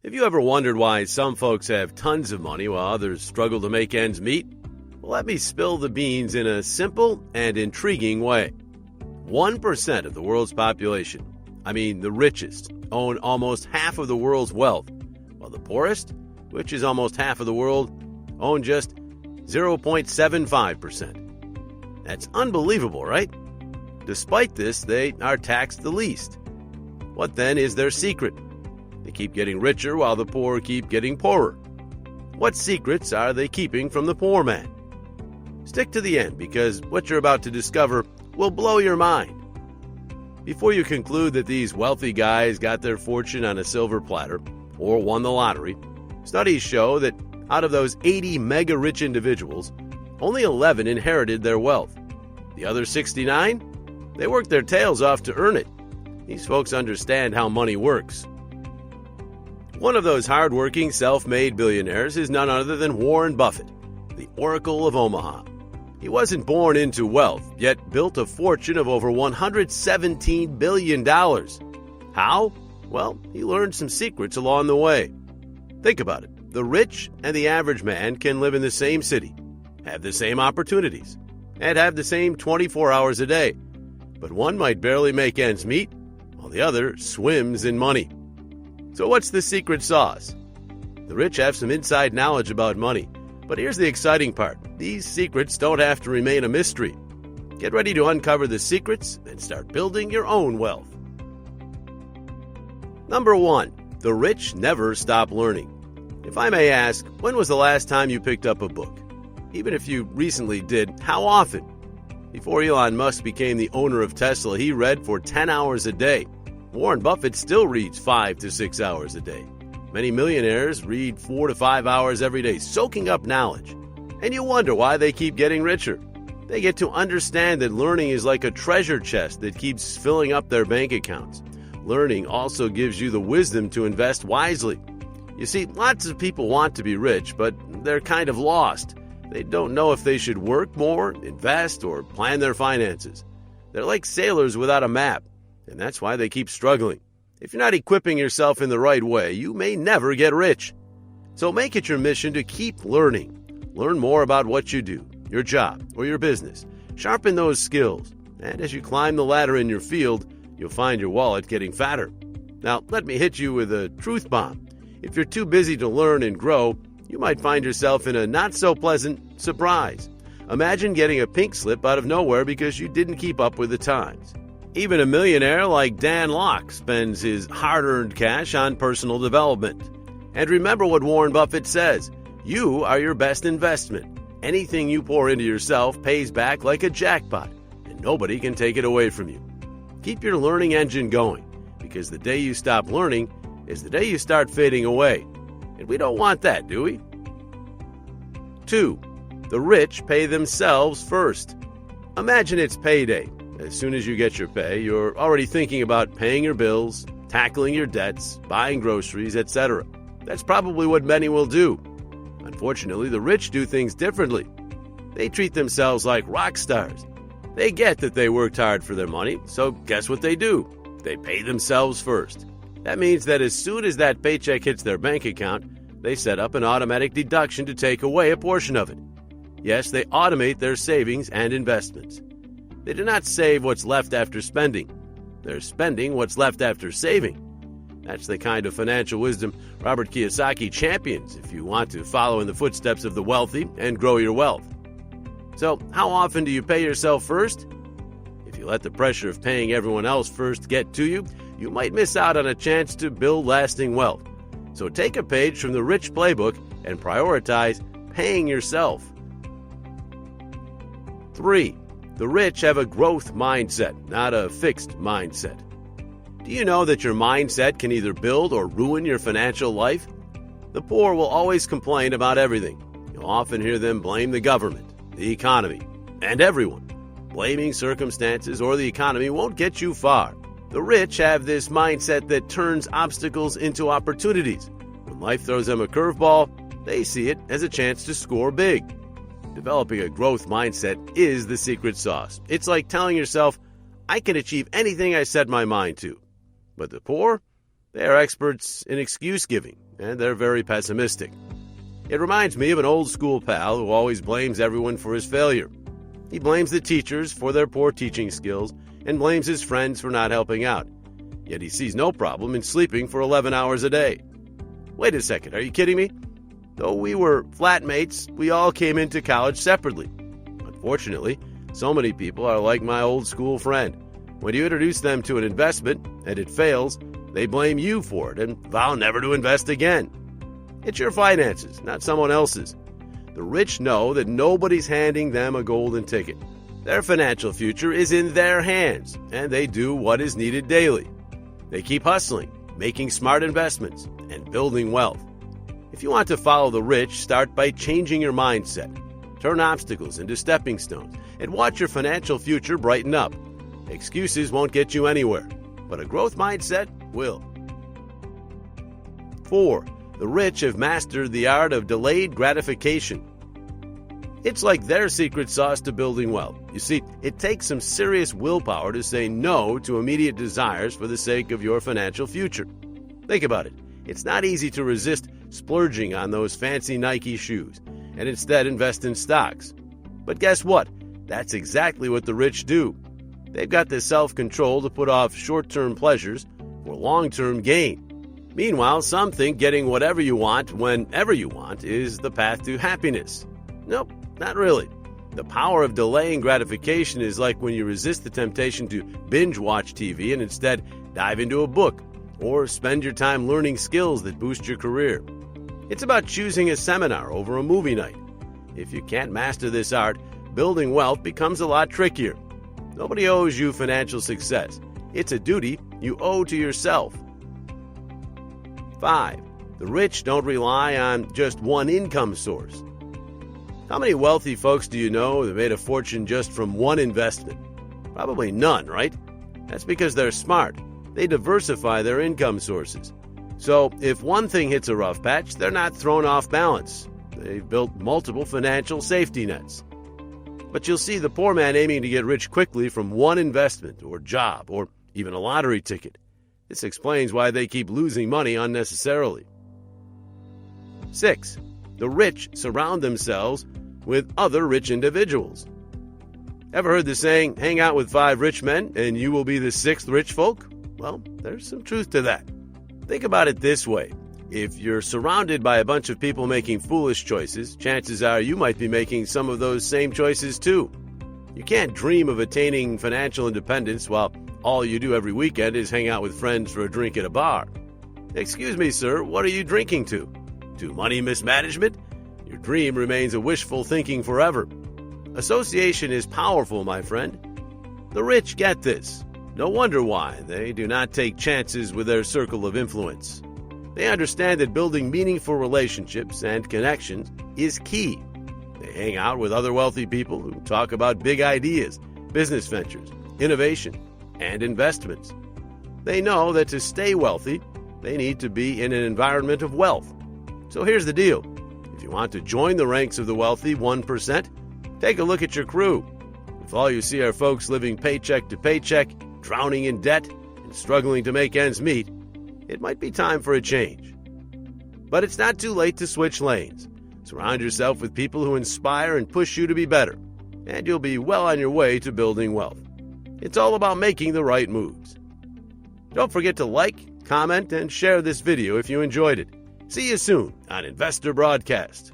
Have you ever wondered why some folks have tons of money while others struggle to make ends meet? Well, let me spill the beans in a simple and intriguing way. 1% of the world's population, the richest, own almost half of the world's wealth, while the poorest, which is almost half of the world, own just 0.75%. That's unbelievable, right? Despite this, they are taxed the least. What then is their secret? They keep getting richer while the poor keep getting poorer. What secrets are they keeping from the poor man? Stick to the end, because what you're about to discover will blow your mind. Before you conclude that these wealthy guys got their fortune on a silver platter or won the lottery, studies show that out of those 80 mega-rich individuals, only 11 inherited their wealth. The other 69, they worked their tails off to earn it. These folks understand how money works. One of those hard-working, self-made billionaires is none other than Warren Buffett, the Oracle of Omaha. He wasn't born into wealth, yet built a fortune of over $117 billion. How? Well, he learned some secrets along the way. Think about it. The rich and the average man can live in the same city, have the same opportunities, and have the same 24 hours a day. But one might barely make ends meet, while the other swims in money. So what's the secret sauce? The rich have some inside knowledge about money, but here's the exciting part. These secrets don't have to remain a mystery. Get ready to uncover the secrets and start building your own wealth. Number 1, the rich never stop learning. If I may ask, when was the last time you picked up a book? Even if you recently did, how often? Before Elon Musk became the owner of Tesla, he read for 10 hours a day. Warren Buffett still reads 5 to 6 hours a day. Many millionaires read 4 to 5 hours every day, soaking up knowledge. And you wonder why they keep getting richer. They get to understand that learning is like a treasure chest that keeps filling up their bank accounts. Learning also gives you the wisdom to invest wisely. You see, lots of people want to be rich, but they're kind of lost. They don't know if they should work more, invest, or plan their finances. They're like sailors without a map. And that's why they keep struggling. If you're not equipping yourself in the right way, you may never get rich. So make it your mission to keep learning. Learn more about what you do, your job, or your business. Sharpen those skills. And as you climb the ladder in your field, you'll find your wallet getting fatter. Now, let me hit you with a truth bomb. If you're too busy to learn and grow, you might find yourself in a not-so-pleasant surprise. Imagine getting a pink slip out of nowhere because you didn't keep up with the times. Even a millionaire like Dan Locke spends his hard-earned cash on personal development. And remember what Warren Buffett says, you are your best investment. Anything you pour into yourself pays back like a jackpot, and nobody can take it away from you. Keep your learning engine going, because the day you stop learning is the day you start fading away. And we don't want that, do we? 2, the rich pay themselves first. Imagine it's payday. As soon as you get your pay, you're already thinking about paying your bills, tackling your debts, buying groceries, etc. That's probably what many will do. Unfortunately, the rich do things differently. They treat themselves like rock stars. They get that they worked hard for their money, so guess what they do? They pay themselves first. That means that as soon as that paycheck hits their bank account, they set up an automatic deduction to take away a portion of it. Yes, they automate their savings and investments. They do not save what's left after spending. They're spending what's left after saving. That's the kind of financial wisdom Robert Kiyosaki champions if you want to follow in the footsteps of the wealthy and grow your wealth. So, how often do you pay yourself first? If you let the pressure of paying everyone else first get to you, you might miss out on a chance to build lasting wealth. So take a page from the rich playbook and prioritize paying yourself. 3. The rich have a growth mindset, not a fixed mindset. Do you know that your mindset can either build or ruin your financial life? The poor will always complain about everything. You'll often hear them blame the government, the economy, and everyone. Blaming circumstances or the economy won't get you far. The rich have this mindset that turns obstacles into opportunities. When life throws them a curveball, they see it as a chance to score big. Developing a growth mindset is the secret sauce. It's like telling yourself, I can achieve anything I set my mind to. But the poor, They are experts in excuse giving, and they're very pessimistic. It reminds me of an old school pal who always blames everyone for his failure. He blames the teachers for their poor teaching skills and blames his friends for not helping out. Yet he sees no problem in sleeping for 11 hours a day. Wait a second, are you kidding me? Though we were flatmates, we all came into college separately. Unfortunately, so many people are like my old school friend. When you introduce them to an investment and it fails, they blame you for it and vow never to invest again. It's your finances, not someone else's. The rich know that nobody's handing them a golden ticket. Their financial future is in their hands, and they do what is needed daily. They keep hustling, making smart investments, and building wealth. If you want to follow the rich, start by changing your mindset. Turn obstacles into stepping stones, and watch your financial future brighten up. Excuses won't get you anywhere, but a growth mindset will. 4. The rich have mastered the art of delayed gratification. It's like their secret sauce to building wealth. You see, it takes some serious willpower to say no to immediate desires for the sake of your financial future. Think about it. It's not easy to resist splurging on those fancy Nike shoes and instead invest in stocks. But guess what? That's exactly what the rich do. They've got the self-control to put off short-term pleasures for long-term gain. Meanwhile, some think getting whatever you want whenever you want is the path to happiness. Nope, not really. The power of delaying gratification is like when you resist the temptation to binge-watch TV and instead dive into a book or spend your time learning skills that boost your career. It's about choosing a seminar over a movie night. If you can't master this art, building wealth becomes a lot trickier. Nobody owes you financial success. It's a duty you owe to yourself. 5. The rich don't rely on just one income source. How many wealthy folks do you know that made a fortune just from one investment? Probably none, right? That's because they're smart. They diversify their income sources. So if one thing hits a rough patch, they're not thrown off balance. They've built multiple financial safety nets. But you'll see the poor man aiming to get rich quickly from one investment or job or even a lottery ticket. This explains why they keep losing money unnecessarily. 6. The rich surround themselves with other rich individuals. Ever heard the saying, hang out with 5 rich men and you will be the 6th rich folk? Well, there's some truth to that. Think about it this way. If you're surrounded by a bunch of people making foolish choices, chances are you might be making some of those same choices too. You can't dream of attaining financial independence while all you do every weekend is hang out with friends for a drink at a bar. Excuse me, sir, what are you drinking to? To money mismanagement? Your dream remains a wishful thinking forever. Association is powerful, my friend. The rich get this. No wonder why they do not take chances with their circle of influence. They understand that building meaningful relationships and connections is key. They hang out with other wealthy people who talk about big ideas, business ventures, innovation, and investments. They know that to stay wealthy, they need to be in an environment of wealth. So here's the deal. If you want to join the ranks of the wealthy 1%, take a look at your crew. If all you see are folks living paycheck to paycheck, drowning in debt, and struggling to make ends meet, it might be time for a change. But it's not too late to switch lanes. Surround yourself with people who inspire and push you to be better, and you'll be well on your way to building wealth. It's all about making the right moves. Don't forget to like, comment, and share this video if you enjoyed it. See you soon on Investor Broadcast.